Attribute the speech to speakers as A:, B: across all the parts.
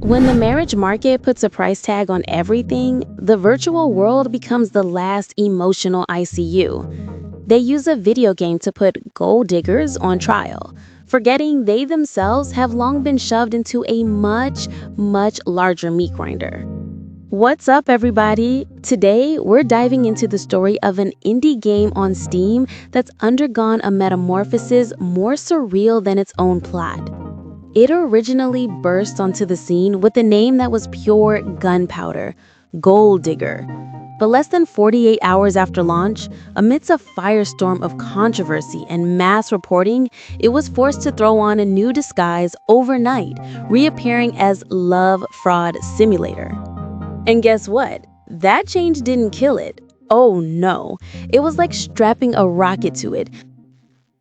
A: When the marriage market puts a price tag on everything, the virtual world becomes the last emotional ICU. They use a video game to put gold diggers on trial, forgetting they themselves have long been shoved into a much, much larger meat grinder. What's up, everybody? Today, we're diving into the story of an indie game on Steam that's undergone a metamorphosis more surreal than its own plot. It originally burst onto the scene with a name that was pure gunpowder, Gold Digger. But less than 48 hours after launch, amidst a firestorm of controversy and mass reporting, it was forced to throw on a new disguise overnight, reappearing as Love Fraud Simulator. And guess what? That change didn't kill it. Oh no, it was like strapping a rocket to it.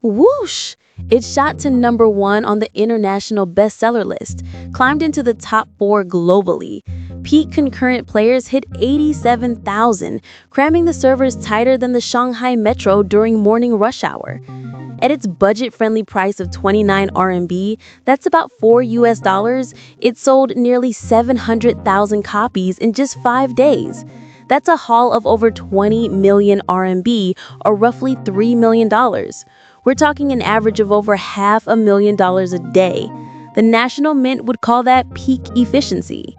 A: Whoosh! It shot to #1 on the international bestseller list, climbed into the top 4 globally. Peak concurrent players hit 87,000, cramming the servers tighter than the Shanghai metro during morning rush hour. At its budget-friendly price of 29 RMB, that's about $4, it sold nearly 700,000 copies in just 5 days. That's a haul of over 20 million RMB, or roughly $3 million. We're talking an average of over $500,000 a day. The National Mint would call that peak efficiency.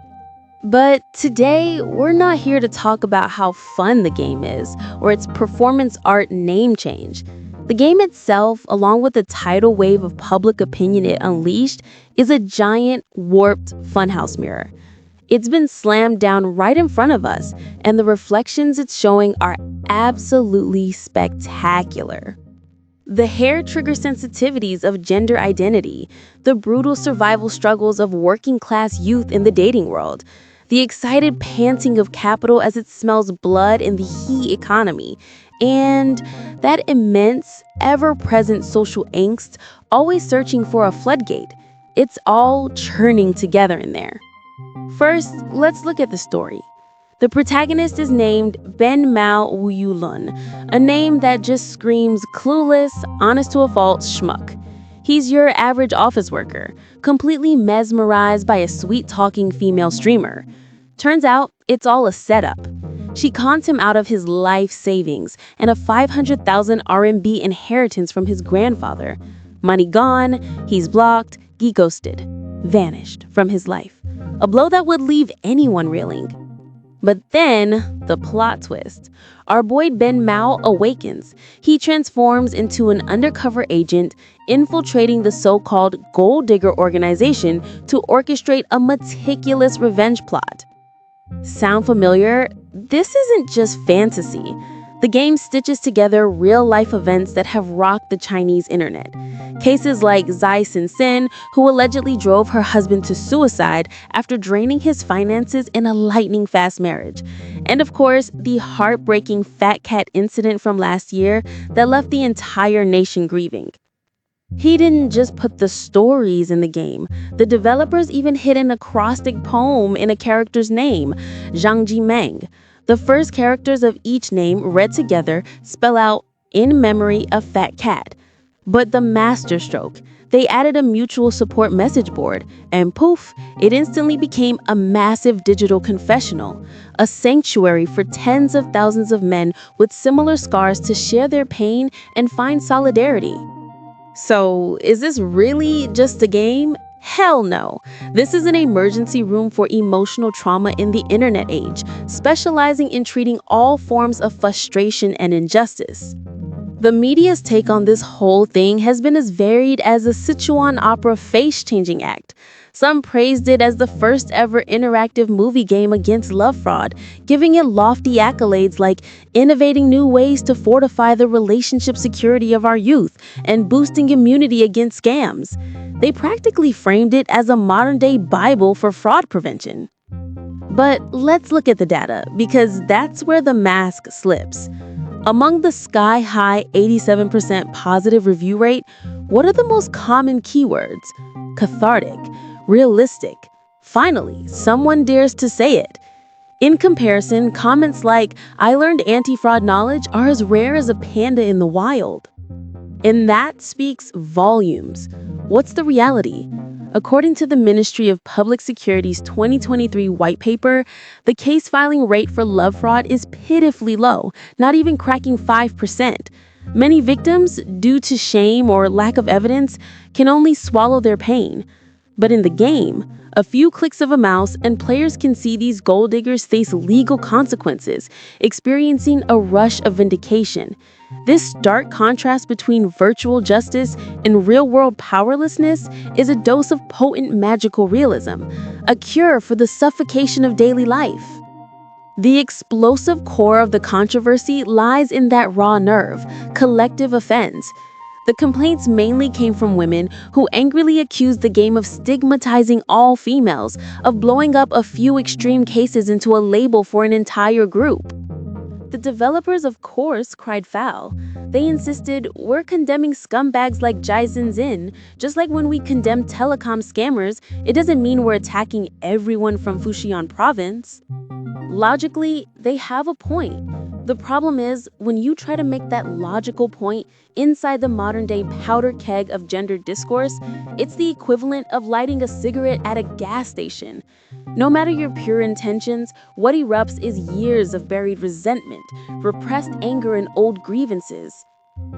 A: But today, we're not here to talk about how fun the game is or its performance art name change. The game itself, along with the tidal wave of public opinion it unleashed, is a giant, warped funhouse mirror. It's been slammed down right in front of us, and the reflections it's showing are absolutely spectacular. The hair-trigger sensitivities of gender identity, the brutal survival struggles of working-class youth in the dating world, the excited panting of capital as it smells blood in the he economy, and that immense, ever-present social angst always searching for a floodgate. It's all churning together in there. First, let's look at the story. The protagonist is named Ben Mao Wuyulun, a name that just screams clueless, honest to a fault schmuck. He's your average office worker, completely mesmerized by a sweet-talking female streamer. Turns out, it's all a setup. She cons him out of his life savings and a 500,000 RMB inheritance from his grandfather. Money gone, he's blocked, he ghosted, vanished from his life. A blow that would leave anyone reeling. But then, the plot twist. Our boy Ben Mao awakens. He transforms into an undercover agent, infiltrating the so-called Gold Digger organization to orchestrate a meticulous revenge plot. Sound familiar? This isn't just fantasy. The game stitches together real-life events that have rocked the Chinese internet. Cases like Zai Sin, who allegedly drove her husband to suicide after draining his finances in a lightning-fast marriage. And of course, the heartbreaking fat cat incident from last year that left the entire nation grieving. He didn't just put the stories in the game. The developers even hid an acrostic poem in a character's name, Zhangji Meng. The first characters of each name read together spell out, "In memory of Fat Cat." But the masterstroke, they added a mutual support message board, and poof, it instantly became a massive digital confessional, a sanctuary for tens of thousands of men with similar scars to share their pain and find solidarity. So, is this really just a game? Hell no. This is an emergency room for emotional trauma in the internet age, specializing in treating all forms of frustration and injustice. The media's take on this whole thing has been as varied as a Sichuan opera face-changing act. Some praised it as the first ever interactive movie game against love fraud, giving it lofty accolades like innovating new ways to fortify the relationship security of our youth and boosting immunity against scams. They practically framed it as a modern-day Bible for fraud prevention. But let's look at the data, because that's where the mask slips. Among the sky-high 87% positive review rate, what are the most common keywords? Cathartic, realistic. Finally, someone dares to say it. In comparison, comments like, "I learned anti-fraud knowledge" are as rare as a panda in the wild. And that speaks volumes. What's the reality? According to the Ministry of Public Security's 2023 white paper, the case filing rate for love fraud is pitifully low, not even cracking 5%. Many victims, due to shame or lack of evidence, can only swallow their pain. But in the game, a few clicks of a mouse and players can see these gold diggers face legal consequences, experiencing a rush of vindication. This stark contrast between virtual justice and real-world powerlessness is a dose of potent magical realism, a cure for the suffocation of daily life. The explosive core of the controversy lies in that raw nerve, collective offense. The complaints mainly came from women who angrily accused the game of stigmatizing all females, of blowing up a few extreme cases into a label for an entire group. The developers, of course, cried foul. They insisted, "We're condemning scumbags like Jason Zin. Just like when we condemn telecom scammers, it doesn't mean we're attacking everyone from Fujian province." Logically, they have a point. The problem is, when you try to make that logical point inside the modern-day powder keg of gender discourse, it's the equivalent of lighting a cigarette at a gas station. No matter your pure intentions, what erupts is years of buried resentment, repressed anger, and old grievances.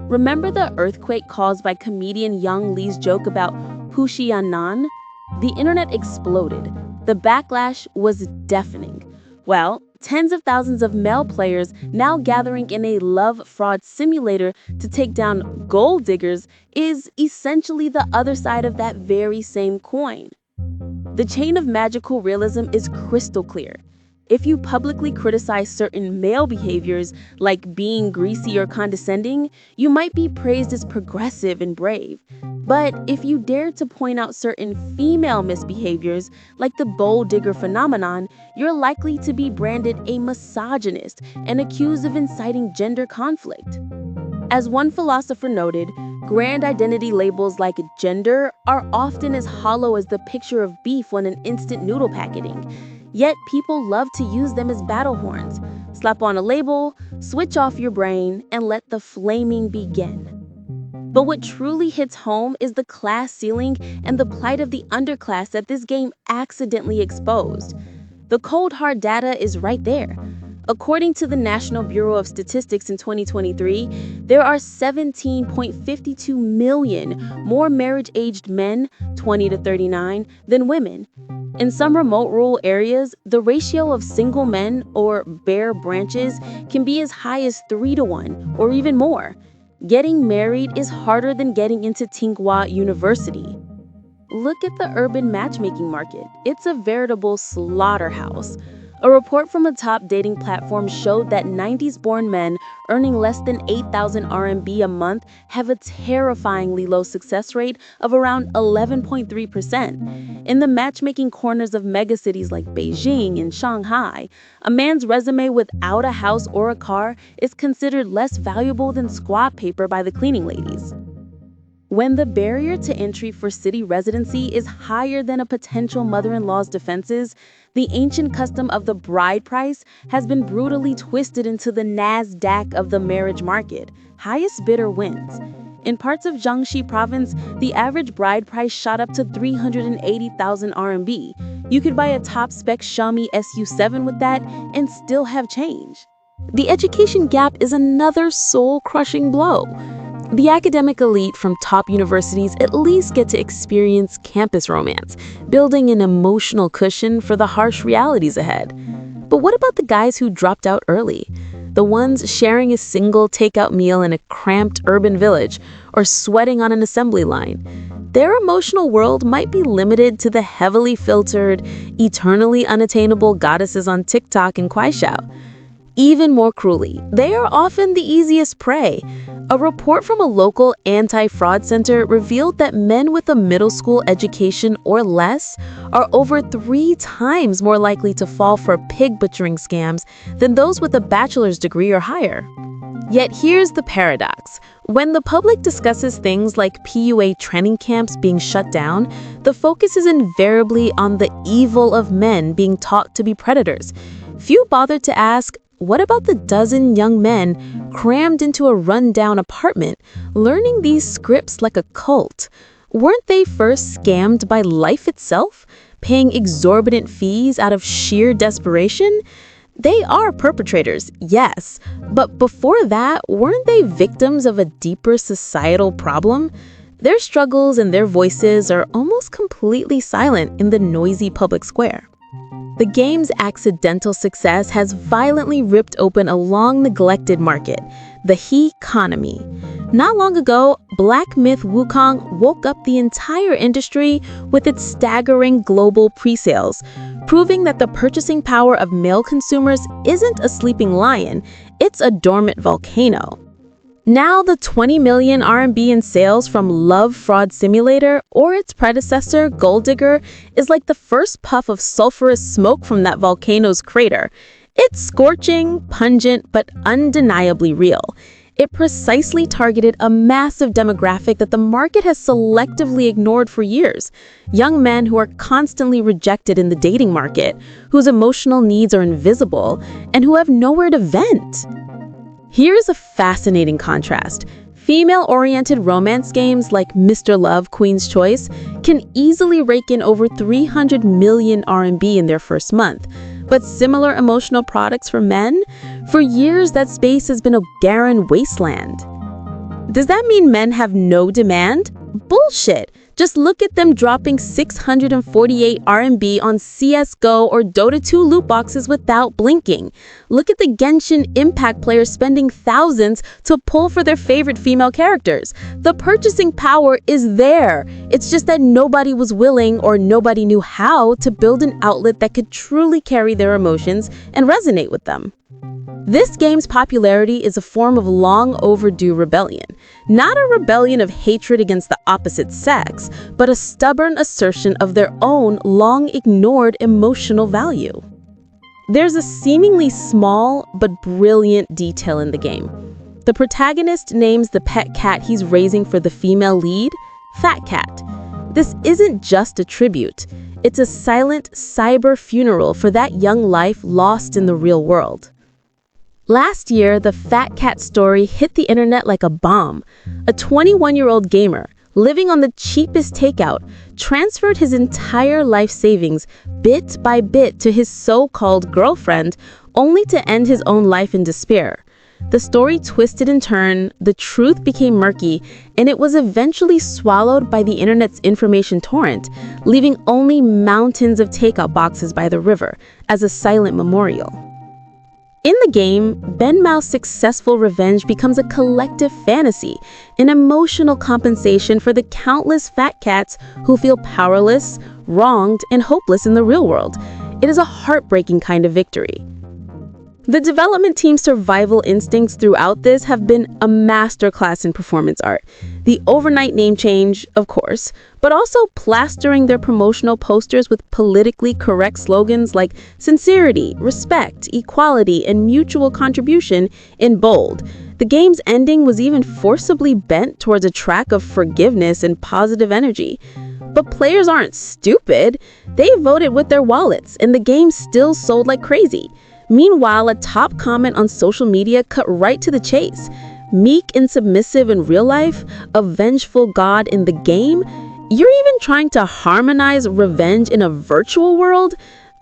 A: Remember the earthquake caused by comedian Yang Li's joke about Pushianan? The internet exploded. The backlash was deafening. Well, tens of thousands of male players now gathering in a love fraud simulator to take down gold diggers is essentially the other side of that very same coin. The chain of magical realism is crystal clear. If you publicly criticize certain male behaviors, like being greasy or condescending, you might be praised as progressive and brave. But if you dare to point out certain female misbehaviors, like the gold digger phenomenon, you're likely to be branded a misogynist and accused of inciting gender conflict. As one philosopher noted, grand identity labels like gender are often as hollow as the picture of beef on an instant noodle packaging. Yet people love to use them as battle horns. Slap on a label, switch off your brain, and let the flaming begin. But what truly hits home is the class ceiling and the plight of the underclass that this game accidentally exposed. The cold hard data is right there. According to the National Bureau of Statistics in 2023, there are 17.52 million more marriage-aged men, 20 to 39, than women. In some remote rural areas, the ratio of single men, or bare branches, can be as high as 3-to-1, or even more. Getting married is harder than getting into Tsinghua University. Look at the urban matchmaking market. It's a veritable slaughterhouse. A report from a top dating platform showed that 90s-born men earning less than 8,000 RMB a month have a terrifyingly low success rate of around 11.3%. In the matchmaking corners of megacities like Beijing and Shanghai, a man's resume without a house or a car is considered less valuable than squat paper by the cleaning ladies. When the barrier to entry for city residency is higher than a potential mother-in-law's defenses, the ancient custom of the bride price has been brutally twisted into the NASDAQ of the marriage market. Highest bidder wins. In parts of Jiangxi province, the average bride price shot up to 380,000 RMB. You could buy a top-spec Xiaomi SU7 with that and still have change. The education gap is another soul-crushing blow. The academic elite from top universities at least get to experience campus romance, building an emotional cushion for the harsh realities ahead. But what about the guys who dropped out early? The ones sharing a single takeout meal in a cramped urban village or sweating on an assembly line? Their emotional world might be limited to the heavily filtered, eternally unattainable goddesses on TikTok and Kuaishou. Even more cruelly, they are often the easiest prey. A report from a local anti-fraud center revealed that men with a middle school education or less are over 3 times more likely to fall for pig butchering scams than those with a bachelor's degree or higher. Yet here's the paradox. When the public discusses things like PUA training camps being shut down, the focus is invariably on the evil of men being taught to be predators. Few bother to ask, what about the dozen young men crammed into a rundown apartment, learning these scripts like a cult? weren't they first scammed by life itself, paying exorbitant fees out of sheer desperation? They are perpetrators, yes, but before that, weren't they victims of a deeper societal problem? Their struggles and their voices are almost completely silent in the noisy public square. The game's accidental success has violently ripped open a long-neglected market, the he-conomy. Not long ago, Black Myth Wukong woke up the entire industry with its staggering global pre-sales, proving that the purchasing power of male consumers isn't a sleeping lion, it's a dormant volcano. Now the 20 million RMB in sales from Love Fraud Simulator or its predecessor, Gold Digger, is like the first puff of sulfurous smoke from that volcano's crater. It's scorching, pungent, but undeniably real. It precisely targeted a massive demographic that the market has selectively ignored for years. Young men who are constantly rejected in the dating market, whose emotional needs are invisible, and who have nowhere to vent. Here's a fascinating contrast. Female-oriented romance games like Mr. Love, Queen's Choice can easily rake in over 300 million RMB in their first month. But similar emotional products for men? For years, that space has been a barren wasteland. Does that mean men have no demand? Bullshit! Just look at them dropping 648 RMB on CSGO or Dota 2 loot boxes without blinking. Look at the Genshin Impact players spending thousands to pull for their favorite female characters. The purchasing power is there. It's just that nobody was willing or nobody knew how to build an outlet that could truly carry their emotions and resonate with them. This game's popularity is a form of long overdue rebellion. Not a rebellion of hatred against the opposite sex, but a stubborn assertion of their own long-ignored emotional value. There's a seemingly small but brilliant detail in the game. The protagonist names the pet cat he's raising for the female lead Fat Cat. This isn't just a tribute. It's a silent cyber funeral for that young life lost in the real world. Last year, the Fat Cat story hit the internet like a bomb. A 21-year-old gamer, living on the cheapest takeout, transferred his entire life savings bit by bit to his so-called girlfriend, only to end his own life in despair. The story twisted and turned, the truth became murky, and it was eventually swallowed by the internet's information torrent, leaving only mountains of takeout boxes by the river as a silent memorial. In the game, Ben Mao's successful revenge becomes a collective fantasy, an emotional compensation for the countless fat cats who feel powerless, wronged, and hopeless in the real world. It is a heartbreaking kind of victory. The development team's survival instincts throughout this have been a masterclass in performance art. The overnight name change, of course, but also plastering their promotional posters with politically correct slogans like sincerity, respect, equality, and mutual contribution in bold. The game's ending was even forcibly bent towards a track of forgiveness and positive energy. But players aren't stupid. They voted with their wallets, and the game still sold like crazy. Meanwhile, a top comment on social media cut right to the chase. Meek and submissive in real life, a vengeful god in the game? You're even trying to harmonize revenge in a virtual world?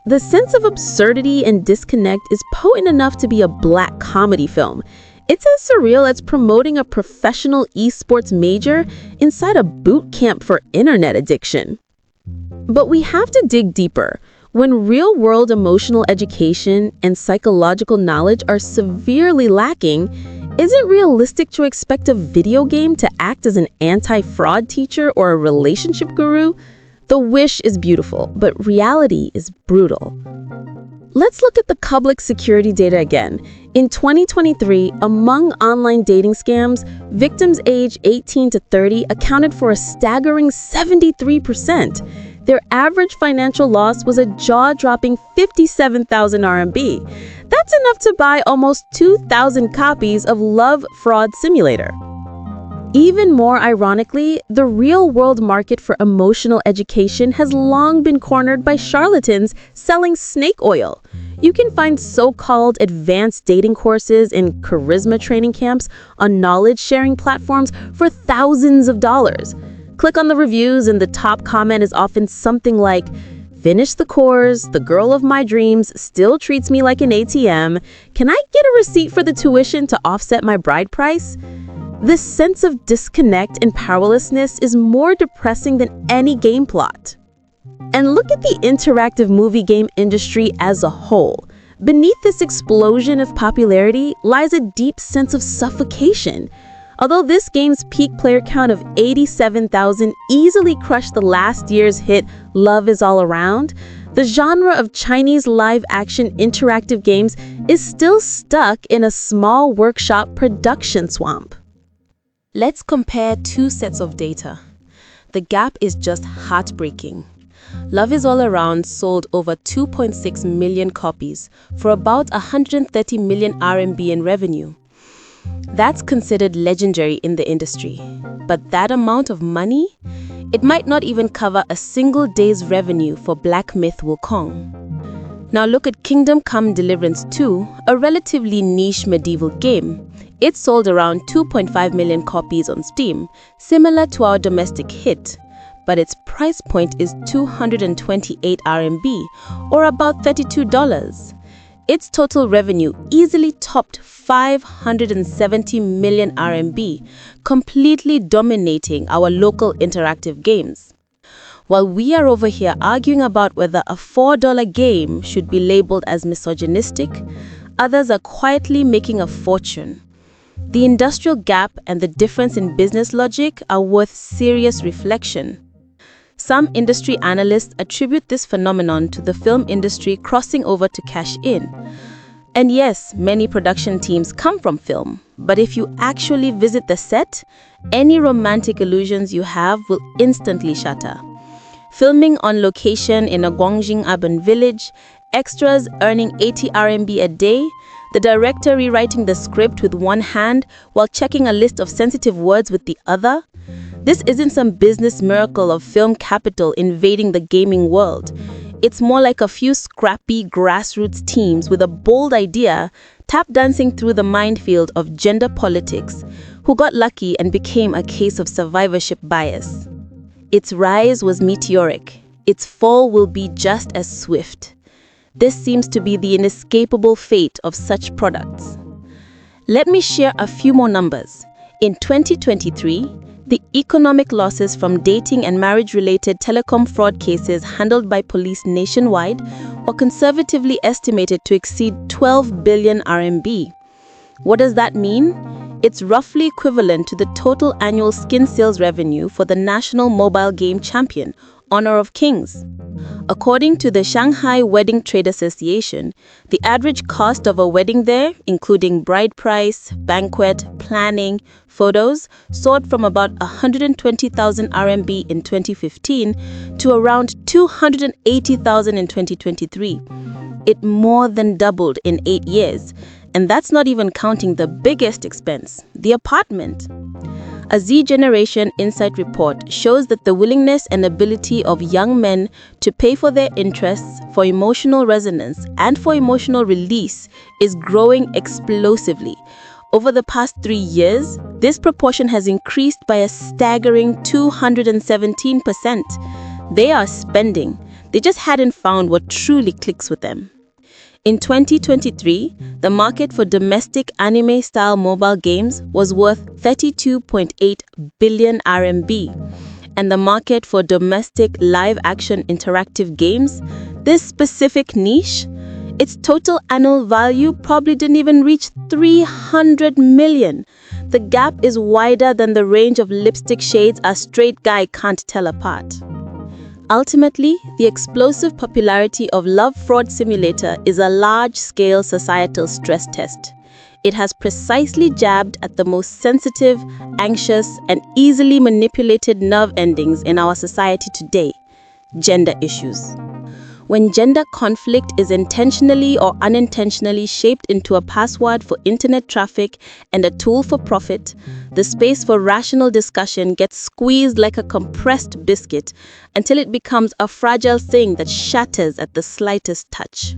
A: The sense of absurdity and disconnect is potent enough to be a black comedy film. It's as surreal as promoting a professional esports major inside a boot camp for internet addiction. But we have to dig deeper. When real-world emotional education and psychological knowledge are severely lacking, is it realistic to expect a video game to act as an anti-fraud teacher or a relationship guru? The wish is beautiful, but reality is brutal. Let's look at the public security data again. In 2023, among online dating scams, victims aged 18 to 30 accounted for a staggering 73%. Their average financial loss was a jaw-dropping 57,000 RMB. That's enough to buy almost 2,000 copies of Love Fraud Simulator. Even more ironically, the real-world market for emotional education has long been cornered by charlatans selling snake oil. You can find so-called advanced dating courses and charisma training camps on knowledge-sharing platforms for thousands of dollars. Click on the reviews, and the top comment is often something like, "Finish the course, the girl of my dreams still treats me like an ATM. Can I get a receipt for the tuition to offset my bride price?" This sense of disconnect and powerlessness is more depressing than any game plot. And look at the interactive movie game industry as a whole. Beneath this explosion of popularity lies a deep sense of suffocation. Although this game's peak player count of 87,000 easily crushed the last year's hit Love Is All Around, the genre of Chinese live-action interactive games is still stuck in a small workshop production swamp. Let's compare two sets of data. The gap is just heartbreaking. Love Is All Around sold over 2.6 million copies for about 130 million RMB in revenue. That's considered legendary in the industry. But that amount of money? It might not even cover a single day's revenue for Black Myth Wukong. Now look at Kingdom Come Deliverance 2, a relatively niche medieval game. It sold around 2.5 million copies on Steam, similar to our domestic hit. But its price point is 228 RMB, or about $32. Its total revenue easily topped 570 million RMB, completely dominating our local interactive games. While we are over here arguing about whether a $4 game should be labeled as misogynistic, others are quietly making a fortune. The industrial gap and the difference in business logic are worth serious reflection. Some industry analysts attribute this phenomenon to the film industry crossing over to cash in. And yes, many production teams come from film, but if you actually visit the set, any romantic illusions you have will instantly shatter. Filming on location in a Guangjing urban village, extras earning 80 RMB a day, the director rewriting the script with one hand while checking a list of sensitive words with the other. This isn't some business miracle of film capital invading the gaming world. It's more like a few scrappy grassroots teams with a bold idea tap dancing through the minefield of gender politics who got lucky and became a case of survivorship bias. Its rise was meteoric. Its fall will be just as swift. This seems to be the inescapable fate of such products. Let me share a few more numbers. In 2023, the economic losses from dating and marriage-related telecom fraud cases handled by police nationwide were conservatively estimated to exceed 12 billion RMB. What does that mean? It's roughly equivalent to the total annual skin sales revenue for the national mobile game champion, Honor of Kings. According to the Shanghai Wedding Trade Association, the average cost of a wedding there, including bride price, banquet, planning, photos, soared from about 120,000 RMB in 2015 to around 280,000 in 2023. It more than doubled in 8 years. And that's not even counting the biggest expense, the apartment. A Z Generation Insight report shows that the willingness and ability of young men to pay for their interests, for emotional resonance, and for emotional release is growing explosively. Over the past 3 years, this proportion has increased by a staggering 217%. They are spending. They just hadn't found what truly clicks with them. In 2023, the market for domestic anime-style mobile games was worth 32.8 billion RMB, and the market for domestic live-action interactive games, this specific niche, its total annual value probably didn't even reach 300 million. The gap is wider than the range of lipstick shades a straight guy can't tell apart. Ultimately, the explosive popularity of Love Fraud Simulator is a large-scale societal stress test. It has precisely jabbed at the most sensitive, anxious, and easily manipulated nerve endings in our society today: gender issues. When gender conflict is intentionally or unintentionally shaped into a password for internet traffic and a tool for profit, the space for rational discussion gets squeezed like a compressed biscuit until it becomes a fragile thing that shatters at the slightest touch.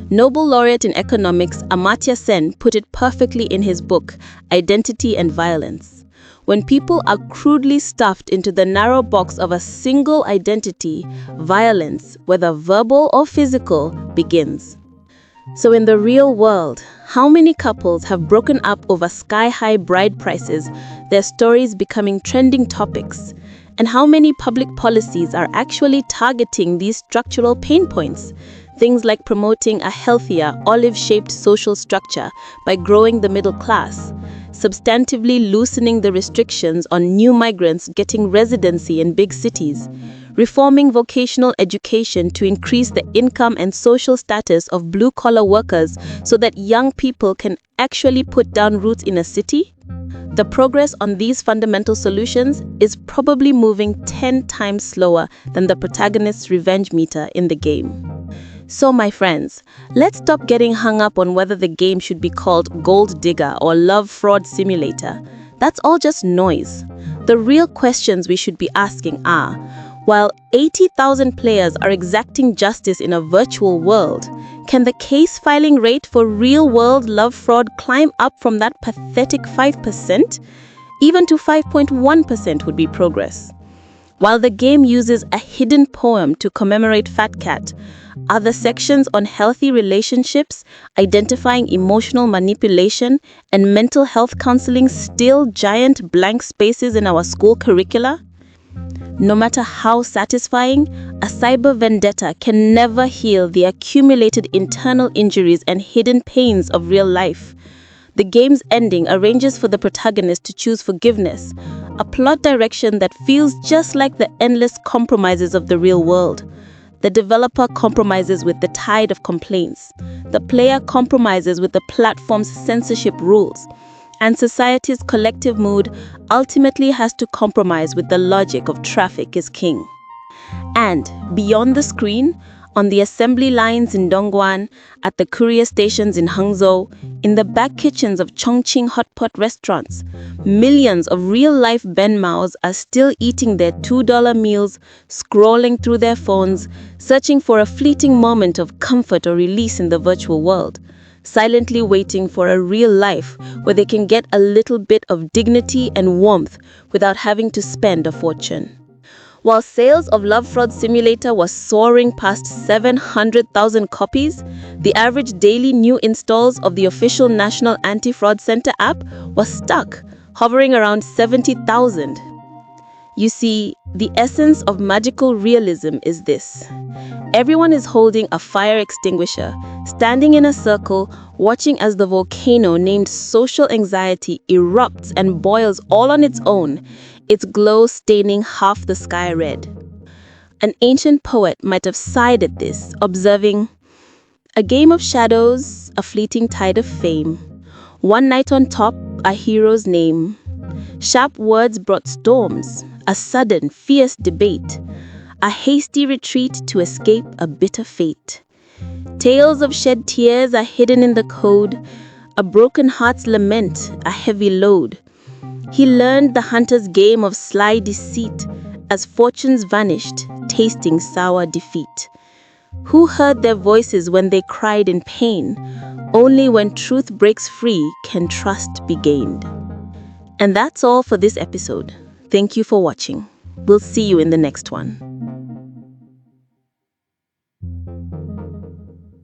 A: Nobel laureate in economics Amartya Sen put it perfectly in his book, Identity and Violence. when people are crudely stuffed into the narrow box of a single identity, violence, whether verbal or physical, begins. So in the real world, how many couples have broken up over sky-high bride prices, their stories becoming trending topics? And how many public policies are actually targeting these structural pain points? Things like promoting a healthier, olive-shaped social structure by growing the middle class, substantively loosening the restrictions on new migrants getting residency in big cities, reforming vocational education to increase the income and social status of blue-collar workers so that young people can actually put down roots in a city? The progress on these fundamental solutions is probably moving 10 times slower than the protagonist's revenge meter in the game. So my friends, let's stop getting hung up on whether the game should be called Gold Digger or Love Fraud Simulator. That's all just noise. The real questions we should be asking are, while 80,000 players are exacting justice in a virtual world, can the case filing rate for real-world love fraud climb up from that pathetic 5%? Even to 5.1% would be progress. While the game uses a hidden poem to commemorate Fat Cat, are the sections on healthy relationships, identifying emotional manipulation, and mental health counseling still giant blank spaces in our school curricula? No matter how satisfying, a cyber vendetta can never heal the accumulated internal injuries and hidden pains of real life. The game's ending arranges for the protagonist to choose forgiveness, a plot direction that feels just like the endless compromises of the real world. The developer compromises with the tide of complaints. The player compromises with the platform's censorship rules. And society's collective mood ultimately has to compromise with the logic of traffic is king. And beyond the screen, on the assembly lines in Dongguan, at the courier stations in Hangzhou, in the back kitchens of Chongqing hot pot restaurants, millions of real-life Ben Maos are still eating their $2 meals, scrolling through their phones, searching for a fleeting moment of comfort or release in the virtual world, silently waiting for a real life where they can get a little bit of dignity and warmth without having to spend a fortune. While sales of Love Fraud Simulator was soaring past 700,000 copies, the average daily new installs of the official National Anti-Fraud Center app was stuck, hovering around 70,000. You see, the essence of magical realism is this. Everyone is holding a fire extinguisher, standing in a circle, watching as the volcano named social anxiety erupts and boils all on its own, its glow staining half the sky red. An ancient poet might have sighed at this, observing, "A game of shadows, a fleeting tide of fame. One night on top, a hero's name. Sharp words brought storms, a sudden, fierce debate, a hasty retreat to escape a bitter fate. Tales of shed tears are hidden in the code, a broken heart's lament, a heavy load. He learned the hunter's game of sly deceit as fortunes vanished, tasting sour defeat. Who heard their voices when they cried in pain? Only when truth breaks free can trust be gained." And that's all for this episode. Thank you for watching. We'll see you in the next one.